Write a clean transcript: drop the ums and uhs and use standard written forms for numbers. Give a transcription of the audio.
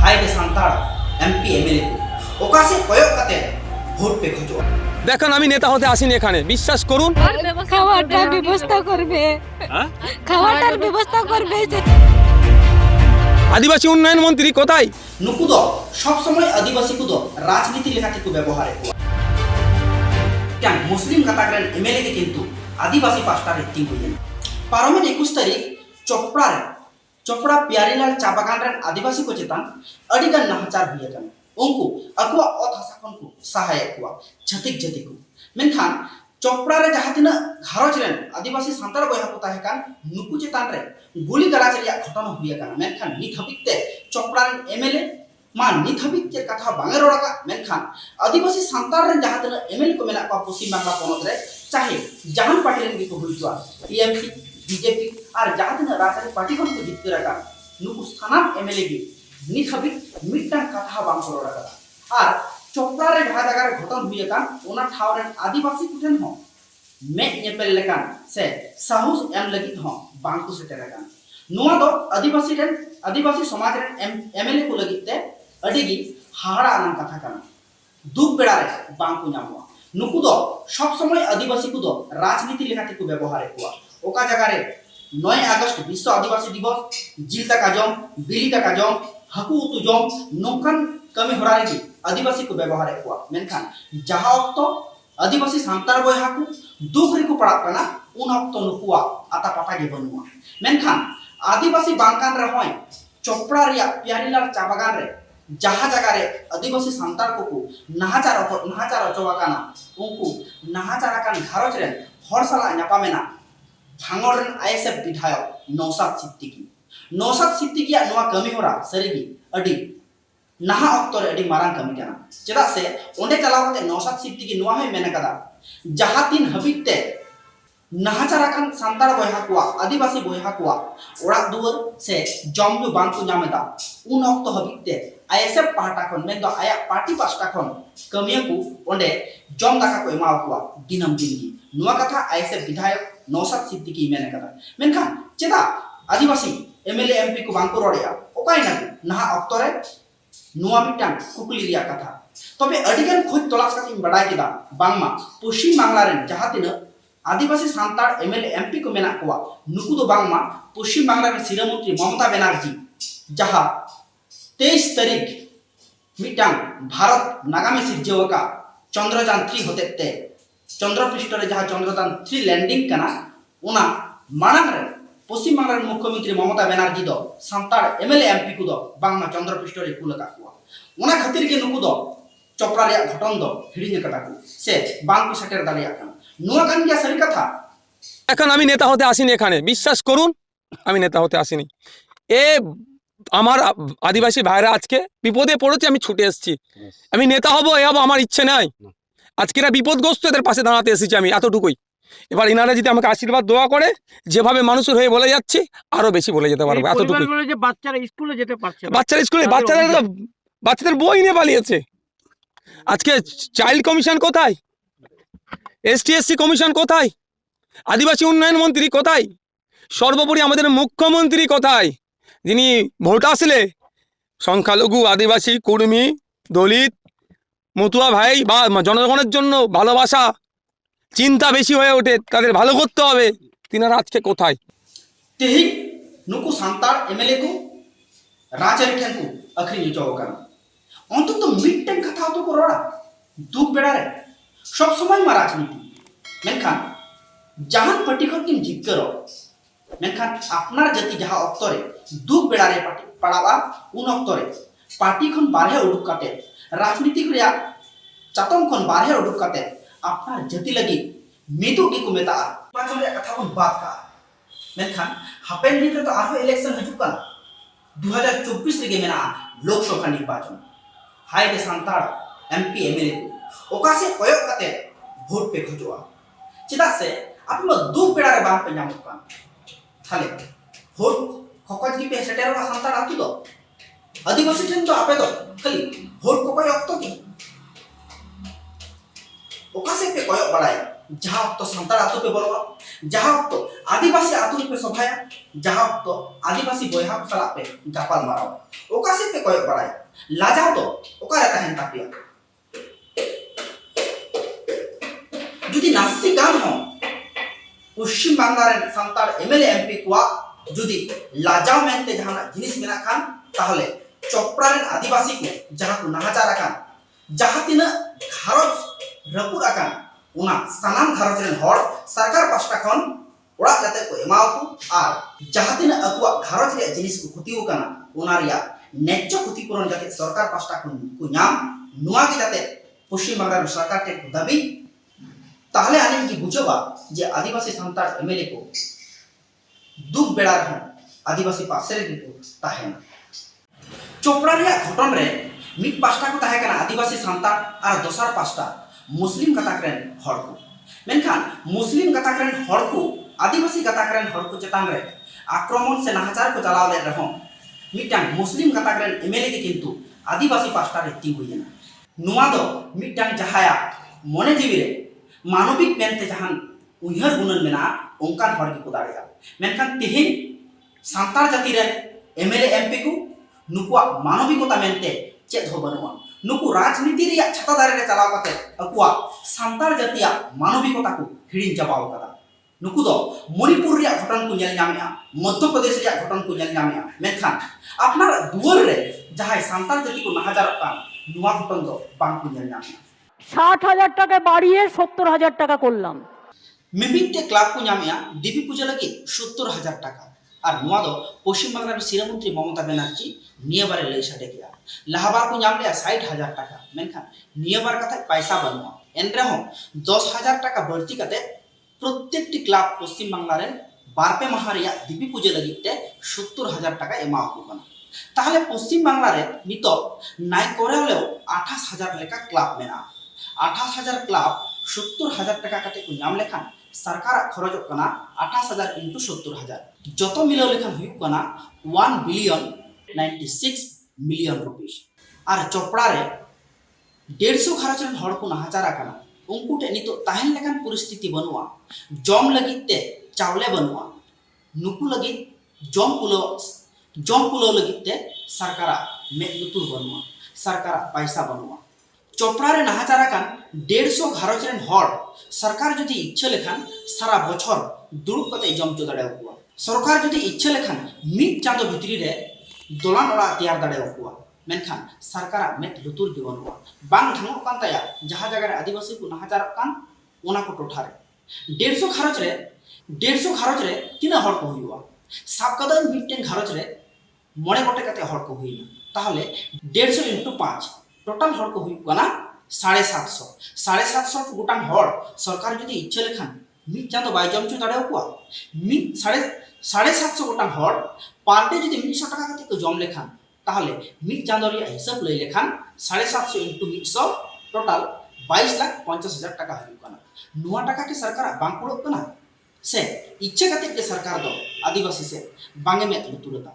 हाय रे सांताड़ MP MLA को ओका से कयक काते ভোট পে খোঁজো। দেখুন আমি নেতা হতে আসিনি এখানে, বিশ্বাস করুন। খাওয়াটার ব্যবস্থা করবে, খাওয়াটার ব্যবস্থা করবে। আদিবাসী উন্নয়ন মন্ত্রী কোথায়? নুকু দ সব সময় আদিবাসী কো দ রাজনীতি লেখাতে को ব্যবহার को क्या मुस्लिम कताग्रन एमएलए के किंतु आदिवासी पास्टा रेटिंग हुई पारमेन 21 तारीख चोपड़ा प्यारीलाल चाबागान रन आदिवासी को चेतन अडिगन नाहचार हुई है उनको अकुआ अथासाखन को सहायक हुआ छतिक जति को मेनखान चोपड़ा रे जहां तिना घारोज रेन आदिवासी सांताड़ बयहा को ताहेकान नुकु चेतान रे गुली गलाज रिया घटना हुई है मेनखान नित हबिते चोपड़ा रन एमएलए मा नित हबित के कथा बांगे रोड़का मेनखान आदिवासी सांताड़ रे जहां तिना एमएलए को मेना को पश्चिम बांग्ला पोनत रे चाहे जहां पार्टी रेन की को हुईवा टीएमसी बीजेपी और जहां तिना राजनीति पार्टी को जितके रका नुकु स्थान एमएलए की नित हबित मिटन कथा बांग रोड़का और चोपड़ा रे जहां जगह घटन हुई है ओना ठाव रे आदिवासी कुठेन हो मे नेपेल लेकान से साहस एम लगी हो बांग को सेटेरका नुआ दो आदिवासी समाज रे एमएलए को लगिते अडिगी हाड़ा आनन कथा काना दुख बेड़ा रे बांग को नामवा नुकु दो सब समय आदिवासी को दो राजनीति लेखाते को व्यवहार हुआ ओका जगह रे 9 अगस्त विश्व आदिवासी दिवस जिल तक जम बिली तक जम हकु उतु जम नोकन कमी होरा रे आदिवासी को व्यवहार हुआ मेनखान जहां अक्तो आदिवासी सांताड़ बयहा को दुख रे को पड़ा कना उन अक्तो नुकुआ आता पता गे बनुआ मेनखान आदिवासी बांकान रे होय चोपड़ा रिया प्यारीलाल चाबागान रे जहां जगह रे आदिवासी सांताड़ को नाहाचार अचवा काना उनको नाहाचार कान घारोज रे हर साला न्यापामेना भांगड़ रे आईएसएफ विधायक नौशाद सिद्दीकी नोआ कमी होरा सरीगी अडी नाहा अक्तो रे अडी मारांग कमी काना चेदा से ओंडे चलाव कते नौशाद सिद्दीकी नोआ है मेना कदा जहां तीन हबिते नाहाचार कान सांताड़ बयहा को आदिवासी बयहा को ओड़ा दुवर से जमलु बांग को नामेदा उन अक्तो हबिते आईएसएफ पार्टा खन मेन दो आया पार्टी पास्टा खन कमिया को ओंडे जम दाका को एमा को दिनम दिनगी नोआ कथा आईएसएफ विधायक नौशाद सिद्दीकी मेना कदा मेनखान चेदा आदिवासी एमएलए एमपी को बांग को रोड़िया ओकाय ना नाहा अक्तो रे नुआ मिटान कुकुली रिया कथा तबे अडिगन खोज तलाश कति बड़ाई केदा बांगमा पश्चिम बांग्ला रे जहां तिना आदिवासी सांताड़ एमएलए एमपी को मेना को नुकु दो बांगमा पश्चिम बांग्ला रे सीरा मंत्री ममता बनर्जी जहां 23 तारीख मिटान भारत नागामी सिरजेवका चंद्रयान 3 होतेते चंद्रपृष्ठ रे जहां चंद्रयान 3 लैंडिंग कना उना मानंग रे पश्चिम बांग्ला रे मुख्यमंत्री ममता बनर्जी दो सांताड़ एमएलए एमपी को दो बांगमा चंद्रपृष्ठ रे कुलका को उना खातिर के नुकु दो चोपड़ा रे घटन दो हिडिने कटा को से बांग को सेटर दालिया कना नुआ कान क्या सही कथा এখন আমি নেতা হতে আসিনি এখানে, বিশ্বাস করুন আমি নেতা হতে আসিনি। এ আমার আদিবাসী ভাইরা আজকে বিপদে পড়েছে, আমি ছুটে এসেছি। আমি নেতা হব এ হব আমার ইচ্ছে নাই। আজকে এরা বিপদগ্রস্ত, এদের পাশে দাঁড়াতে এসেছি আমি, এতটুকুই। এবার ইনারা যদি আমাকে আশীর্বাদ দোয়া করে, যেভাবে মানুষের হয়ে বলে যাচ্ছি আরো বেশি বলে যেতে পারবো, এতটুকুই। বাচ্চারা স্কুলে যেতে পারছে না, বাচ্চাদের বই নিয়ে পালিয়েছে। আজকে চাইল্ড কমিশন কোথায়, এসটি/এসসি কমিশন কোথায়, আদিবাসী উন্নয়ন মন্ত্রী কোথায়, সর্বোপরি আমাদের মুখ্যমন্ত্রী কোথায়, যিনি ভোট আসলে সংখ্যালঘু আদিবাসী কুর্মী দলিত মতুয়া ভাই বা জনগণের জন্য ভালোবাসা চিন্তা বেশি হয়ে ওঠে, তাদের ভালো করতে হবে, তিনারা আজকে কোথায়? तेही नुकु सांताड़ एमएलए को राजरी ठेन को अखरी चौका अंत तो मिटन कथा तो को रोड़ा दुख बेड़ा रे सब समय मा राजनीति मेनखान जहां पार्टी खन किन जीत करो मेनखान अपनार जाति जहां अक्तरे दुख बेड़ा रे पार्टी पड़ावा उन अक्तरे पार्टी खन बारहे उडुक काटे राजनीतिक रिया चातम खन बारहे उडुक काटे अपनार जाति लगी मेदु की को मेता पाचन रे कथा को बात का मेनखान हापेन दिन तो आरो इलेक्शन हजु का 2024 रे मेना लोकसभा निर्वाचन हाय रे सांताड़ एमपी एमएलए को ओका से कयक काते भोट पे खोजवा चिदा से आपन दु पेड़ा रे बाम पे नाम का थाले भोट खकज की पे सेटेर वा सांताड़ आकी दो आदिवासी ठन तो आपे दो खाली भोट को कयक तो की ओका से पे कयक बड़ाय जहां तो सांताड़ आतो पे बोलवा जहाँ तो आदिवासी आतु पे सभाया जहाँ तो आदिवासी बयहा को सलाह पे गापाल मारो ओकासी पे कोई बड़ाय लाजाओ तो ओका रहता है तापिया जुदी नासी गान हो पश्चिम बांग्लार सांतार एमएलए एमपी को जुदी लाजाओ मेनते जहां जिनिस मेना खान ताहले चोपड़ा आदिवासी को जहां को नाहाचार आकान जहां तिना घारज रपुर आकान उना सानाम घारज रेन हर सरकार पास्टा खन ओड़ा जाते को एमाव को आर जहां तिना अकुआ घारज रे जिनिस को खुतिउ काना उना रिया नेच्चो खुतिपूरण जाते सरकार पास्टा खन को नाम नुआ के जाते पश्चिम बांग्लार सरकार के दाबी ताहले आने की बुझोबा जे आदिवासी सांतार एमएलए को दुख बेड़ा रहा आदिवासी पासे रे को ताहेना चोपड़ा रे घटन रे मिट पास्टा को ताहे कना आदिवासी सांतार आर दोसर पास्टा मुस्लिम गताकरेन हर को मेनखान मुस्लिम गताकरेन हर को आदिवासी गताकरेन हर को चेतान रे आक्रमण से नाहाचार को चलाव ले रहो मिटांग मुस्लिम गताकरेन एमएलए के किंतु आदिवासी पास्टा रे ती हुइना नुआ दो मिटांग जहाया मने जीवी रे मानविक मेनते जहां उयहर गुणन मेना ओंकान हर की को दाड़ेया मेनखान तिहिन सांतार जाति रे एमएलए एमपी को नुकुआ मानविकता मेनते चेत हो बनवा नुकु राजनीति रे छता दारे रे चलाव कते अकुआ सांतार जातिया मानविकता को हिडिन चाबाव कदा नुकु दो मणिपुर रे घटन को नेल नामिया मध्य प्रदेश रे घटन को नेल नामिया मेनखान अपना दुवर रे जहां सांतार जाति को नाहाजार का नुआ घटन दो बांग को नेल नामिया 60,000 টাকা বাড়িয়ে 70,000 টাকা করলাম मिमिटे क्लाब को नामिया देवी पूजा लगी 70,000 टाका और नुआ दो पश्चिम बांग्लार शिरामंत्री ममता बनर्जी नियबारे लई साडे गया लाहाबार को नाम लिया 60,000 टाका मेनखान नियबार कथा पैसा बनवा एनरे हो 10,000 टाका बढ़ती कते प्रत्येकटी क्लाब पश्चिम बांग्लार बारपे माह रिया देवी पूजा लगी 70,000 टाका एमा को कना ताहले पश्चिम बांग्लार नितो नाय करे 28,000 लेका क्लाब मेना 28,000 क्लाब 70,000 टाका कते को नाम लेखान सरकार खरच कना 28,000 × 70,000 जतो मिलाव लेखान हुई कना 1 बिलियन 96 मिलियन रुपीस और चोपड़ा रे 150 खरच रन हड़ को नाहाचार कना उनको टे नितो ताहेन लेखान परिस्थिति बनवा जम लगिते चावले बनवा नुकु लगी जम पुलो लगिते सरकार में लुतुर बनवा सरकार पैसा बनवा चोपड़ा रे नाहाचार कान 150 घरज रेन हड़ सरकार जदि इच्छा लेखान सारा बछर दुड़ुब कते जम चो दाड़े हुआ सरकार जदि इच्छा लेखान मिट चांदो भितरी रे दोलान ओड़ा तैयार दाड़े हुआ मेनखान सरकार मेट लुतुर जीवन हुआ बांग ढंगो कान ताया जहां जगह रे आदिवासी को नाहाचार कान ओना को टोठा रे 150 घरज रे तिना हड़ को हुआ साब कदा मिटटेन घरज रे मणे गोटे कते हड़ को हुईना ताहले 150 × 5 टोटल हड़ को हुई कना 750 गोटान हड़ सरकार जदि इच्छा लेखान मिट चांदो बाय जमचु दाड़े को मिट 750 गोटान हड़ पर डे जदि 100 टाका कते को जम लेखान ताहले मिट चांदो रे हिसाब लई लेखान 750 × 100 टोटल 22,50,000 टाका हुई कना नुआ टाका के सरकार बांग कुड़ो कना से इच्छा कते के सरकार दो आदिवासी से बांगे में लुतुरता